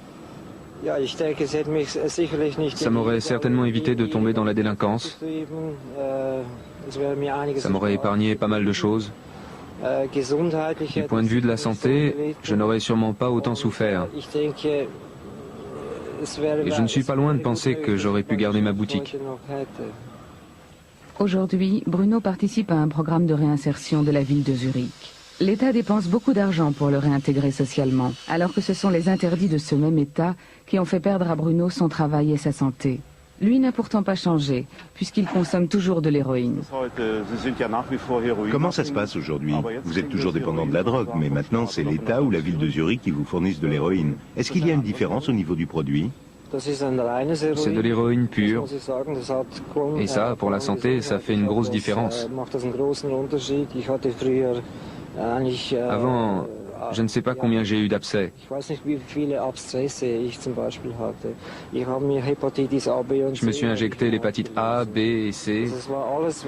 Ça m'aurait certainement évité de tomber dans la délinquance. Ça m'aurait épargné pas mal de choses. Du point de vue de la santé, je n'aurais sûrement pas autant souffert. Et je ne suis pas loin de penser que j'aurais pu garder ma boutique. Aujourd'hui, Bruno participe à un programme de réinsertion de la ville de Zurich. L'État dépense beaucoup d'argent pour le réintégrer socialement, alors que ce sont les interdits de ce même État qui ont fait perdre à Bruno son travail et sa santé. Lui n'a pourtant pas changé, puisqu'il consomme toujours de l'héroïne. Comment ça se passe aujourd'hui? Vous êtes toujours dépendant de la drogue, mais maintenant c'est l'État ou la ville de Zurich qui vous fournissent de l'héroïne. Est-ce qu'il y a une différence au niveau du produit? C'est de l'héroïne pure. Et ça, pour la santé, ça fait une grosse différence. Avant, je ne sais pas combien j'ai eu d'abcès. Je me suis injecté l'hépatite A, B et C.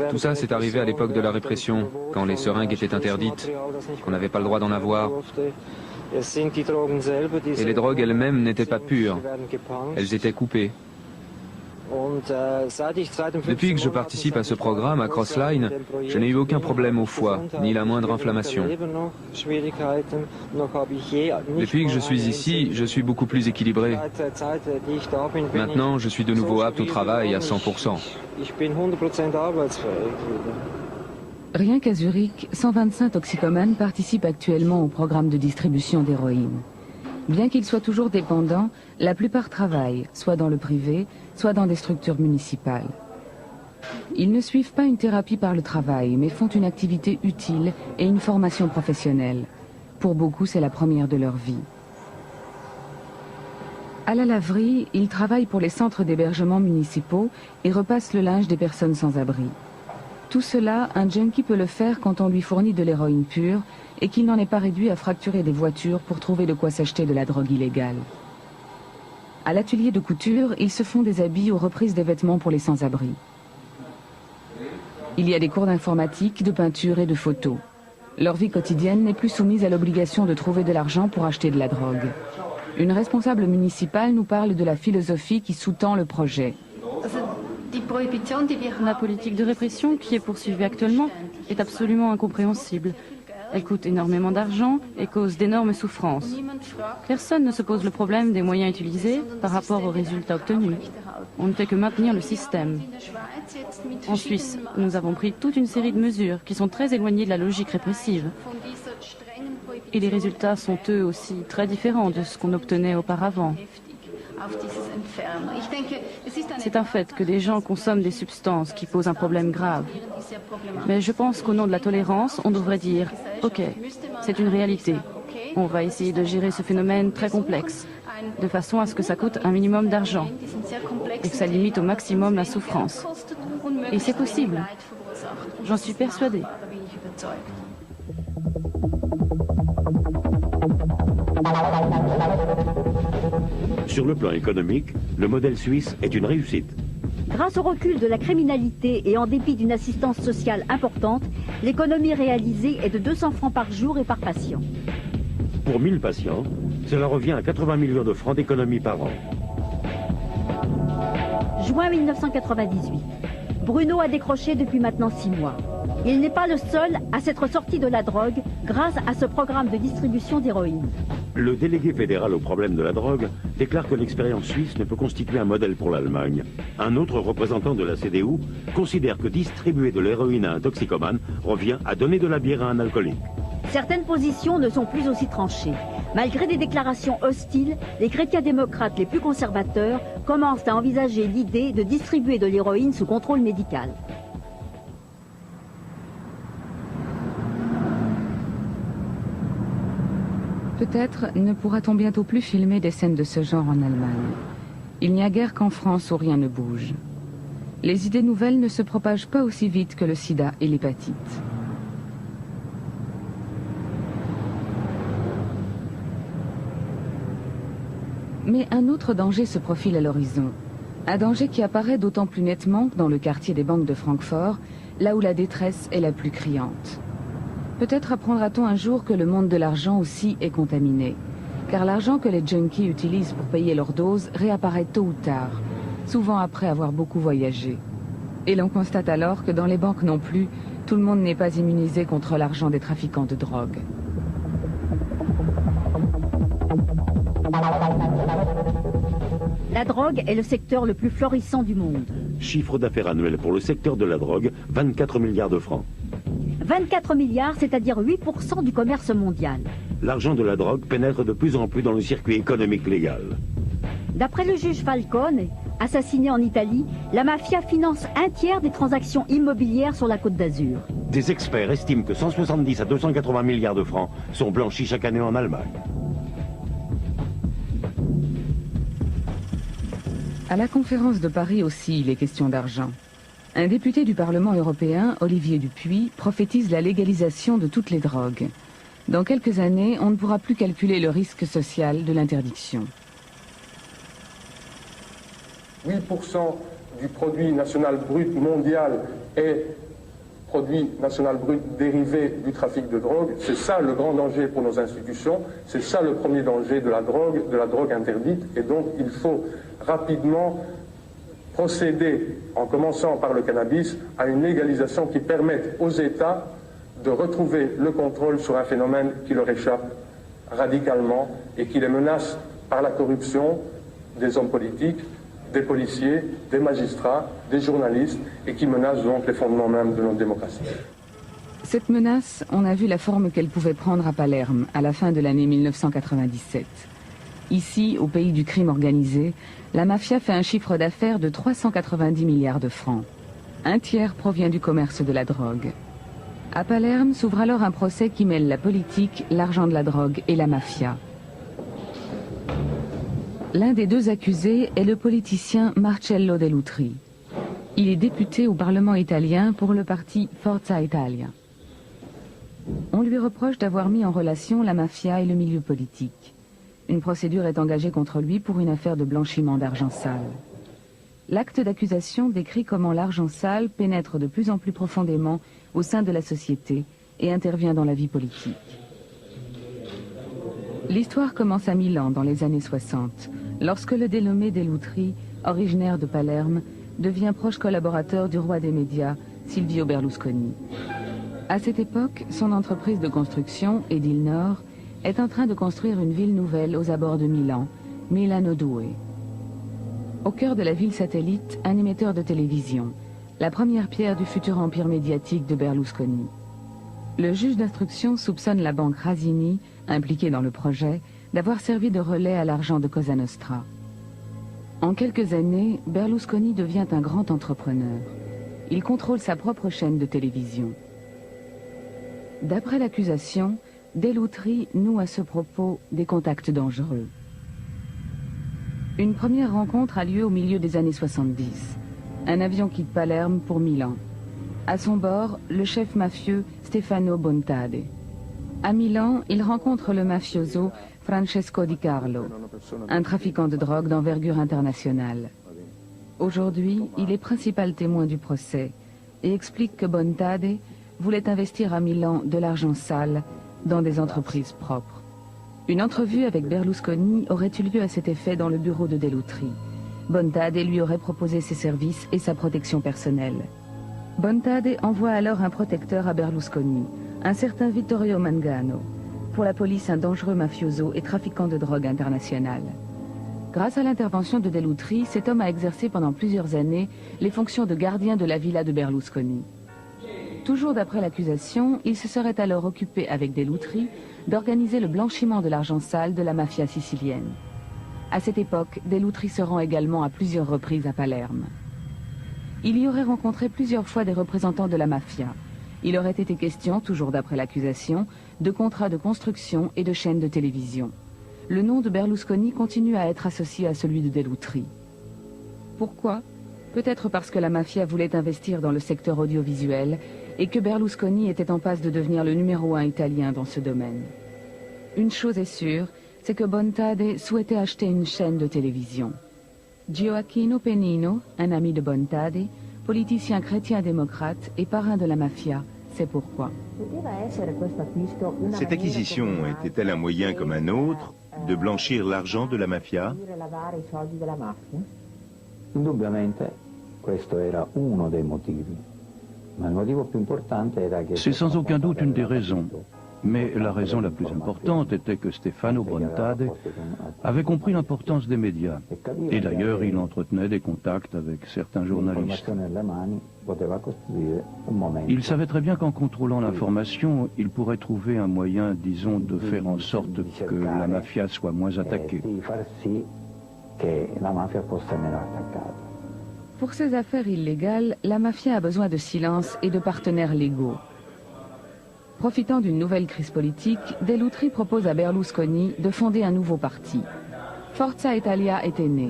Tout ça, c'est arrivé à l'époque de la répression, quand les seringues étaient interdites, qu'on n'avait pas le droit d'en avoir. Et les drogues elles-mêmes n'étaient pas pures. Elles étaient coupées. Depuis que je participe à ce programme à Crossline, je n'ai eu aucun problème au foie, ni la moindre inflammation. Depuis que je suis ici, je suis beaucoup plus équilibré. Maintenant, je suis de nouveau apte au travail à 100%. Rien qu'à Zurich, 125 toxicomanes participent actuellement au programme de distribution d'héroïne. Bien qu'ils soient toujours dépendants, la plupart travaillent, soit dans le privé, soit dans des structures municipales. Ils ne suivent pas une thérapie par le travail, mais font une activité utile et une formation professionnelle. Pour beaucoup, c'est la première de leur vie. À la laverie, ils travaillent pour les centres d'hébergement municipaux et repassent le linge des personnes sans abri. Tout cela, un junkie peut le faire quand on lui fournit de l'héroïne pure et qu'il n'en est pas réduit à fracturer des voitures pour trouver de quoi s'acheter de la drogue illégale. À l'atelier de couture, ils se font des habits aux reprises des vêtements pour les sans-abri. Il y a des cours d'informatique, de peinture et de photo. Leur vie quotidienne n'est plus soumise à l'obligation de trouver de l'argent pour acheter de la drogue. Une responsable municipale nous parle de la philosophie qui sous-tend le projet. La politique de répression qui est poursuivie actuellement est absolument incompréhensible. Elle coûte énormément d'argent et cause d'énormes souffrances. Personne ne se pose le problème des moyens utilisés par rapport aux résultats obtenus. On ne fait que maintenir le système. En Suisse, nous avons pris toute une série de mesures qui sont très éloignées de la logique répressive. Et les résultats sont eux aussi très différents de ce qu'on obtenait auparavant. C'est un fait que des gens consomment des substances qui posent un problème grave. Mais je pense qu'au nom de la tolérance, on devrait dire « Ok, c'est une réalité. On va essayer de gérer ce phénomène très complexe, de façon à ce que ça coûte un minimum d'argent et que ça limite au maximum la souffrance. » Et c'est possible. J'en suis persuadée. Sur le plan économique, le modèle suisse est une réussite. Grâce au recul de la criminalité et en dépit d'une assistance sociale importante, l'économie réalisée est de 200 francs par jour et par patient. Pour 1000 patients, cela revient à 80 millions de francs d'économie par an. Juin 1998. Bruno a décroché depuis maintenant 6 mois. Il n'est pas le seul à s'être sorti de la drogue grâce à ce programme de distribution d'héroïne. Le délégué fédéral au problème de la drogue déclare que l'expérience suisse ne peut constituer un modèle pour l'Allemagne. Un autre représentant de la CDU considère que distribuer de l'héroïne à un toxicomane revient à donner de la bière à un alcoolique. Certaines positions ne sont plus aussi tranchées. Malgré des déclarations hostiles, les chrétiens démocrates les plus conservateurs commencent à envisager l'idée de distribuer de l'héroïne sous contrôle médical. Peut-être ne pourra-t-on bientôt plus filmer des scènes de ce genre en Allemagne. Il n'y a guère qu'en France où rien ne bouge. Les idées nouvelles ne se propagent pas aussi vite que le sida et l'hépatite. Mais un autre danger se profile à l'horizon. Un danger qui apparaît d'autant plus nettement dans le quartier des banques de Francfort, là où la détresse est la plus criante. Peut-être apprendra-t-on un jour que le monde de l'argent aussi est contaminé. Car l'argent que les junkies utilisent pour payer leurs doses réapparaît tôt ou tard, souvent après avoir beaucoup voyagé. Et l'on constate alors que dans les banques non plus, tout le monde n'est pas immunisé contre l'argent des trafiquants de drogue. La drogue est le secteur le plus florissant du monde. Chiffre d'affaires annuel pour le secteur de la drogue, 24 milliards de francs. 24 milliards, c'est-à-dire 8% du commerce mondial. L'argent de la drogue pénètre de plus en plus dans le circuit économique légal. D'après le juge Falcone, assassiné en Italie, la mafia finance un tiers des transactions immobilières sur la Côte d'Azur. Des experts estiment que 170 à 280 milliards de francs sont blanchis chaque année en Allemagne. À la conférence de Paris aussi, il est question d'argent. Un député du Parlement européen, Olivier Dupuis, prophétise la légalisation de toutes les drogues. Dans quelques années, on ne pourra plus calculer le risque social de l'interdiction. 8% du produit national brut mondial est produit national brut dérivé du trafic de drogue. C'est ça le grand danger pour nos institutions. C'est ça le premier danger de la drogue interdite. Et donc il faut rapidement procéder, en commençant par le cannabis, à une légalisation qui permette aux États de retrouver le contrôle sur un phénomène qui leur échappe radicalement et qui les menace par la corruption des hommes politiques, des policiers, des magistrats, des journalistes et qui menace donc les fondements même de notre démocratie. Cette menace, on a vu la forme qu'elle pouvait prendre à Palerme à la fin de l'année 1997. Ici, au pays du crime organisé, la mafia fait un chiffre d'affaires de 390 milliards de francs. Un tiers provient du commerce de la drogue. À Palerme s'ouvre alors un procès qui mêle la politique, l'argent de la drogue et la mafia. L'un des deux accusés est le politicien Marcello Dell'Utri. Il est député au Parlement italien pour le parti Forza Italia. On lui reproche d'avoir mis en relation la mafia et le milieu politique. Une procédure est engagée contre lui pour une affaire de blanchiment d'argent sale. L'acte d'accusation décrit comment l'argent sale pénètre de plus en plus profondément au sein de la société et intervient dans la vie politique. L'histoire commence à Milan dans les années 60, lorsque le dénommé Dell'Utri, originaire de Palerme, devient proche collaborateur du roi des médias, Silvio Berlusconi. À cette époque, son entreprise de construction, Edil Nord, est en train de construire une ville nouvelle aux abords de Milan, Milano Due. Au cœur de la ville satellite, un émetteur de télévision, la première pierre du futur empire médiatique de Berlusconi. Le juge d'instruction soupçonne la banque Rasini, impliquée dans le projet, d'avoir servi de relais à l'argent de Cosa Nostra. En quelques années, Berlusconi devient un grand entrepreneur. Il contrôle sa propre chaîne de télévision. D'après l'accusation, Dell'Utri noue à ce propos des contacts dangereux. Une première rencontre a lieu au milieu des années 70. Un avion quitte Palerme pour Milan. À son bord, le chef mafieux Stefano Bontade. À Milan, il rencontre le mafioso Francesco Di Carlo, un trafiquant de drogue d'envergure internationale. Aujourd'hui, il est principal témoin du procès et explique que Bontade voulait investir à Milan de l'argent sale dans des entreprises propres. Une entrevue avec Berlusconi aurait eu lieu à cet effet dans le bureau de Dell'Utri. Bontade lui aurait proposé ses services et sa protection personnelle. Bontade envoie alors un protecteur à Berlusconi, un certain Vittorio Mangano, pour la police un dangereux mafioso et trafiquant de drogue international. Grâce à l'intervention de Dell'Utri, cet homme a exercé pendant plusieurs années les fonctions de gardien de la villa de Berlusconi. Toujours d'après l'accusation, il se serait alors occupé avec Dell'Utri d'organiser le blanchiment de l'argent sale de la mafia sicilienne. À cette époque, Dell'Utri se rend également à plusieurs reprises à Palerme. Il y aurait rencontré plusieurs fois des représentants de la mafia. Il aurait été question, toujours d'après l'accusation, de contrats de construction et de chaînes de télévision. Le nom de Berlusconi continue à être associé à celui de Dell'Utri. Pourquoi? Peut-être parce que la mafia voulait investir dans le secteur audiovisuel et que Berlusconi était en passe de devenir le numéro 1 italien dans ce domaine. Une chose est sûre, c'est que Bontade souhaitait acheter une chaîne de télévision. Gioacchino Pennino, un ami de Bontade, politicien chrétien-démocrate et parrain de la mafia, c'est pourquoi. Cette acquisition était-elle un moyen comme un autre de blanchir l'argent de la mafia? C'est sans aucun doute une des raisons. Mais la raison la plus importante était que Stefano Bontade avait compris l'importance des médias. Et d'ailleurs, il entretenait des contacts avec certains journalistes. Il savait très bien qu'en contrôlant l'information, il pourrait trouver un moyen, disons, de faire en sorte que la mafia soit moins attaquée. Pour ces affaires illégales, la mafia a besoin de silence et de partenaires légaux. Profitant d'une nouvelle crise politique, Dell'Utri propose à Berlusconi de fonder un nouveau parti. Forza Italia était né.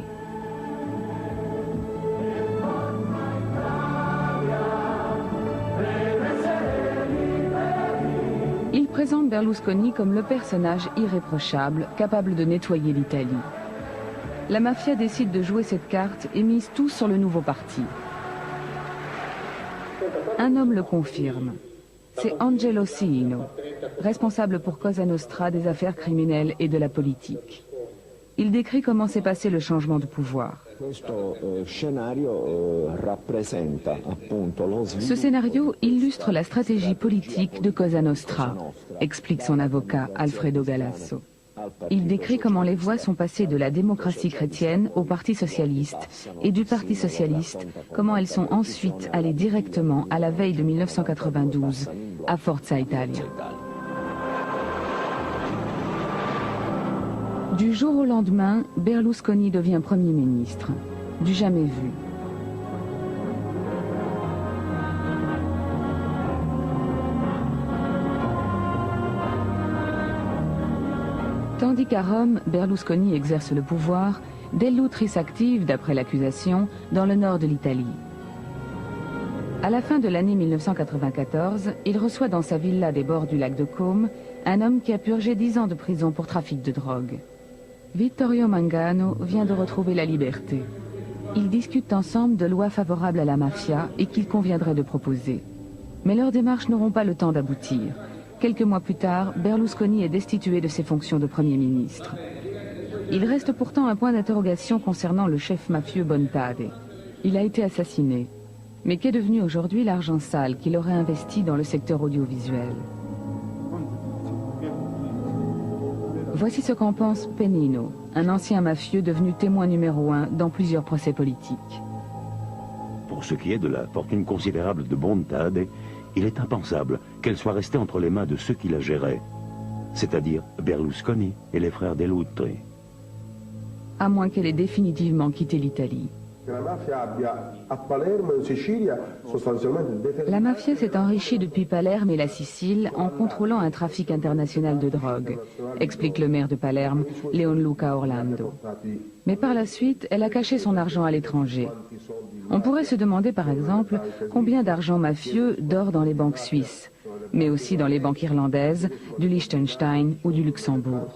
Il présente Berlusconi comme le personnage irréprochable, capable de nettoyer l'Italie. La mafia décide de jouer cette carte et mise tout sur le nouveau parti. Un homme le confirme. C'est Angelo Siino, responsable pour Cosa Nostra des affaires criminelles et de la politique. Il décrit comment s'est passé le changement de pouvoir. Ce scénario illustre la stratégie politique de Cosa Nostra, explique son avocat Alfredo Galasso. Il décrit comment les voix sont passées de la démocratie chrétienne au Parti socialiste et du Parti socialiste, comment elles sont ensuite allées directement à la veille de 1992 à Forza Italia. Du jour au lendemain, Berlusconi devient Premier ministre. Du jamais vu. Tandis qu'à Rome, Berlusconi exerce le pouvoir, Dell'Utri s'active, d'après l'accusation, dans le nord de l'Italie. À la fin de l'année 1994, il reçoit dans sa villa des bords du lac de Como un homme qui a purgé 10 ans de prison pour trafic de drogue. Vittorio Mangano vient de retrouver la liberté. Ils discutent ensemble de lois favorables à la mafia et qu'il conviendrait de proposer. Mais leurs démarches n'auront pas le temps d'aboutir. Quelques mois plus tard, Berlusconi est destitué de ses fonctions de Premier ministre. Il reste pourtant un point d'interrogation concernant le chef mafieux Bontade. Il a été assassiné. Mais qu'est devenu aujourd'hui l'argent sale qu'il aurait investi dans le secteur audiovisuel? Voici ce qu'en pense Pennino, un ancien mafieux devenu témoin numéro 1 dans plusieurs procès politiques. Pour ce qui est de la fortune considérable de Bontade, il est impensable qu'elle soit restée entre les mains de ceux qui la géraient, c'est-à-dire Berlusconi et les frères Dell'Utri. À moins qu'elle ait définitivement quitté l'Italie. La mafia s'est enrichie depuis Palerme et la Sicile en contrôlant un trafic international de drogue, explique le maire de Palerme, Leonluca Orlando. Mais par la suite, elle a caché son argent à l'étranger. On pourrait se demander par exemple combien d'argent mafieux dort dans les banques suisses, mais aussi dans les banques irlandaises, du Liechtenstein ou du Luxembourg.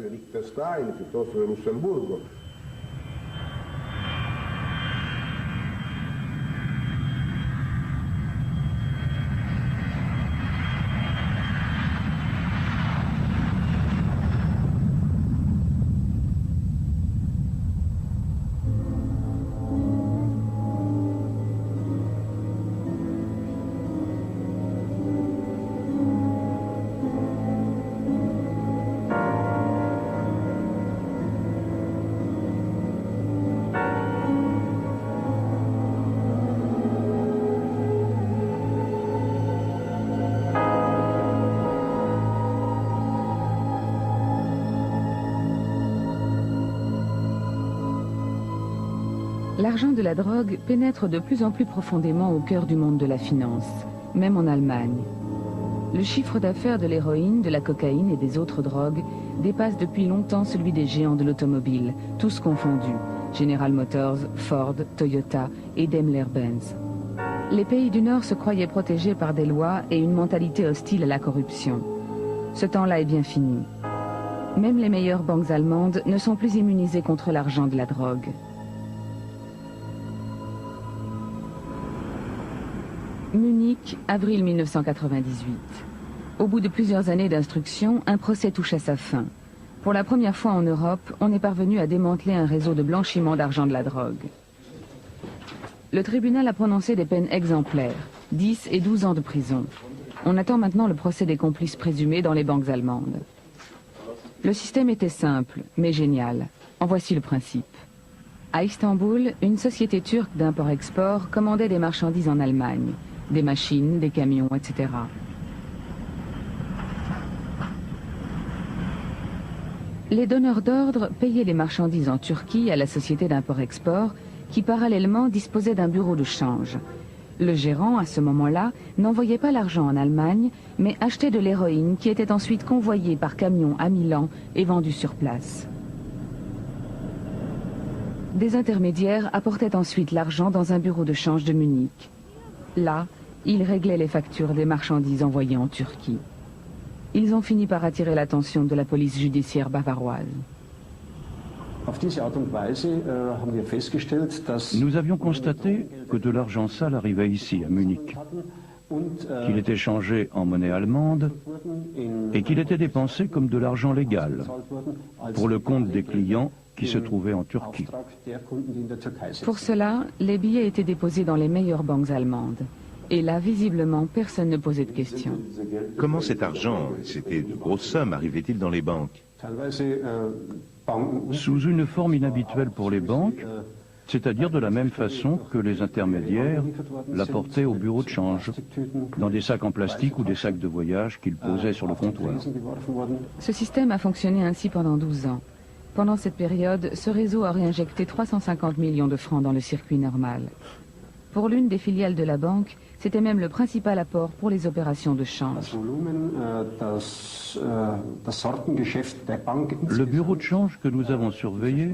L'argent de la drogue pénètre de plus en plus profondément au cœur du monde de la finance, même en Allemagne. Le chiffre d'affaires de l'héroïne, de la cocaïne et des autres drogues dépasse depuis longtemps celui des géants de l'automobile, tous confondus, General Motors, Ford, Toyota et Daimler-Benz. Les pays du Nord se croyaient protégés par des lois et une mentalité hostile à la corruption. Ce temps-là est bien fini. Même les meilleures banques allemandes ne sont plus immunisées contre l'argent de la drogue. Munich, avril 1998. Au bout de plusieurs années d'instruction, un procès touche à sa fin. Pour la première fois en Europe, on est parvenu à démanteler un réseau de blanchiment d'argent de la drogue. Le tribunal a prononcé des peines exemplaires, 10 et 12 ans de prison. On attend maintenant le procès des complices présumés dans les banques allemandes. Le système était simple, mais génial. En voici le principe. À Istanbul, une société turque d'import-export commandait des marchandises en Allemagne. Des machines, des camions, etc. Les donneurs d'ordre payaient les marchandises en Turquie à la société d'import-export qui parallèlement disposait d'un bureau de change. Le gérant, à ce moment-là, n'envoyait pas l'argent en Allemagne, mais achetait de l'héroïne qui était ensuite convoyée par camion à Milan et vendue sur place. Des intermédiaires apportaient ensuite l'argent dans un bureau de change de Munich. Là, ils réglaient les factures des marchandises envoyées en Turquie. Ils ont fini par attirer l'attention de la police judiciaire bavaroise. Nous avions constaté que de l'argent sale arrivait ici, à Munich, qu'il était changé en monnaie allemande et qu'il était dépensé comme de l'argent légal, pour le compte des clients qui se trouvaient en Turquie. Pour cela, les billets étaient déposés dans les meilleures banques allemandes. Et là, visiblement, personne ne posait de questions. Comment cet argent, c'était de grosses sommes, arrivait-il dans les banques? Sous une forme inhabituelle pour les banques, c'est-à-dire de la même façon que les intermédiaires l'apportaient au bureau de change, dans des sacs en plastique ou des sacs de voyage qu'ils posaient sur le comptoir. Ce système a fonctionné ainsi pendant 12 ans. Pendant cette période, ce réseau a réinjecté 350 millions de francs dans le circuit normal. Pour l'une des filiales de la banque, c'était même le principal apport pour les opérations de change. Le bureau de change que nous avons surveillé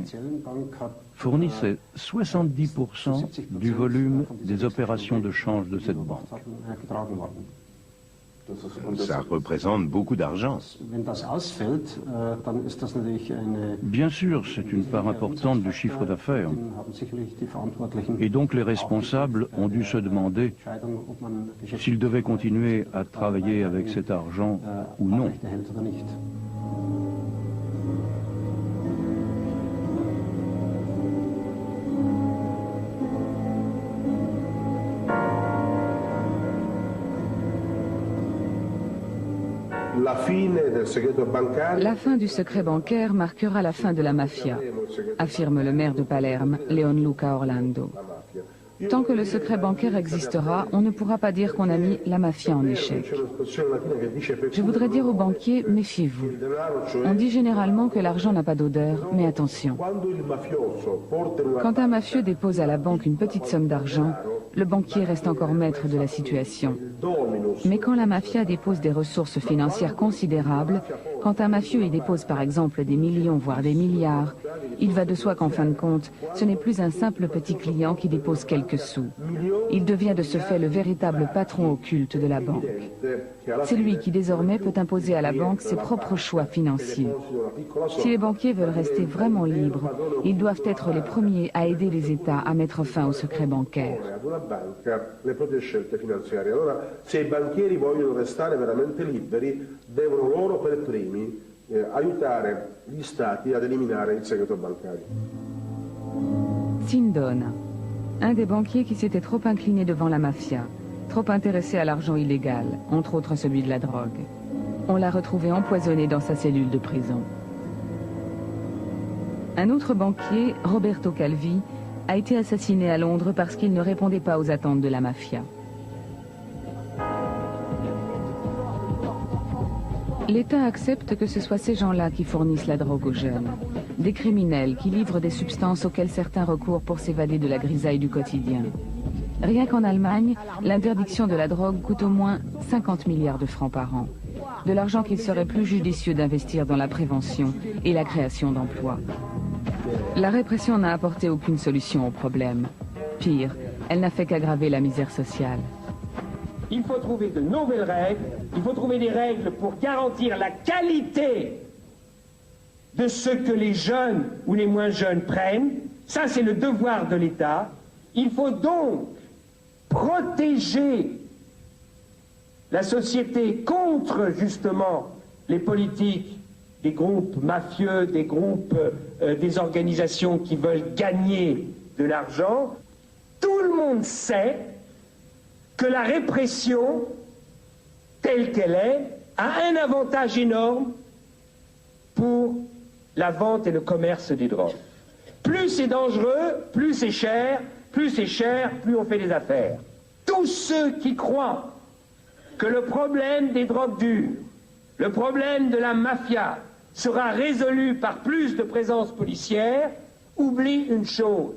fournissait 70% du volume des opérations de change de cette banque. Ça représente beaucoup d'argent. Bien sûr, c'est une part importante du chiffre d'affaires. Et donc les responsables ont dû se demander s'ils devaient continuer à travailler avec cet argent ou non. La fin du secret bancaire marquera la fin de la mafia, affirme le maire de Palerme, Leonluca Orlando. Tant que le secret bancaire existera, on ne pourra pas dire qu'on a mis la mafia en échec. Je voudrais dire aux banquiers, méfiez-vous. On dit généralement que l'argent n'a pas d'odeur, mais attention. Quand un mafieux dépose à la banque une petite somme d'argent, le banquier reste encore maître de la situation. Mais quand la mafia dépose des ressources financières considérables, quand un mafieux y dépose par exemple des millions, voire des milliards, il va de soi qu'en fin de compte, ce n'est plus un simple petit client qui dépose quelques sous. Il devient de ce fait le véritable patron occulte de la banque. C'est lui qui désormais peut imposer à la banque ses propres choix financiers. Si les banquiers veulent rester vraiment libres, ils doivent être les premiers à aider les États à mettre fin au secret bancaire. Se i banchieri vogliono restare veramente liberi, devono loro per primi aiutare gli stati ad eliminare il segreto bancario. Sindona, un des banquiers qui s'était trop incliné devant la mafia, trop intéressé à l'argent illégal, entre autres celui de la drogue. On l'a retrouvé empoisonné dans sa cellule de prison. Un autre banquier, Roberto Calvi, a été assassiné à Londres parce qu'il ne répondait pas aux attentes de la mafia. L'État accepte que ce soit ces gens-là qui fournissent la drogue aux jeunes. Des criminels qui livrent des substances auxquelles certains recourent pour s'évader de la grisaille du quotidien. Rien qu'en Allemagne, l'interdiction de la drogue coûte au moins 50 milliards de francs par an. De l'argent qu'il serait plus judicieux d'investir dans la prévention et la création d'emplois. La répression n'a apporté aucune solution au problème. Pire, elle n'a fait qu'aggraver la misère sociale. Il faut trouver de nouvelles règles, il faut trouver des règles pour garantir la qualité de ce que les jeunes ou les moins jeunes prennent. Ça, c'est le devoir de l'État. Il faut donc protéger la société contre, justement, les politiques des groupes mafieux, des groupes, des organisations qui veulent gagner de l'argent. Tout le monde sait que la répression, telle qu'elle est, a un avantage énorme pour la vente et le commerce des drogues. Plus c'est dangereux, plus c'est cher, plus on fait des affaires. Tous ceux qui croient que le problème des drogues dures, le problème de la mafia sera résolu par plus de présence policière, oublient une chose.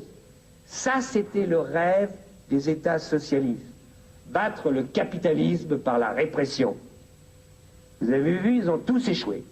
Ça, c'était le rêve des États socialistes. Battre le capitalisme par la répression. Vous avez vu, ils ont tous échoué.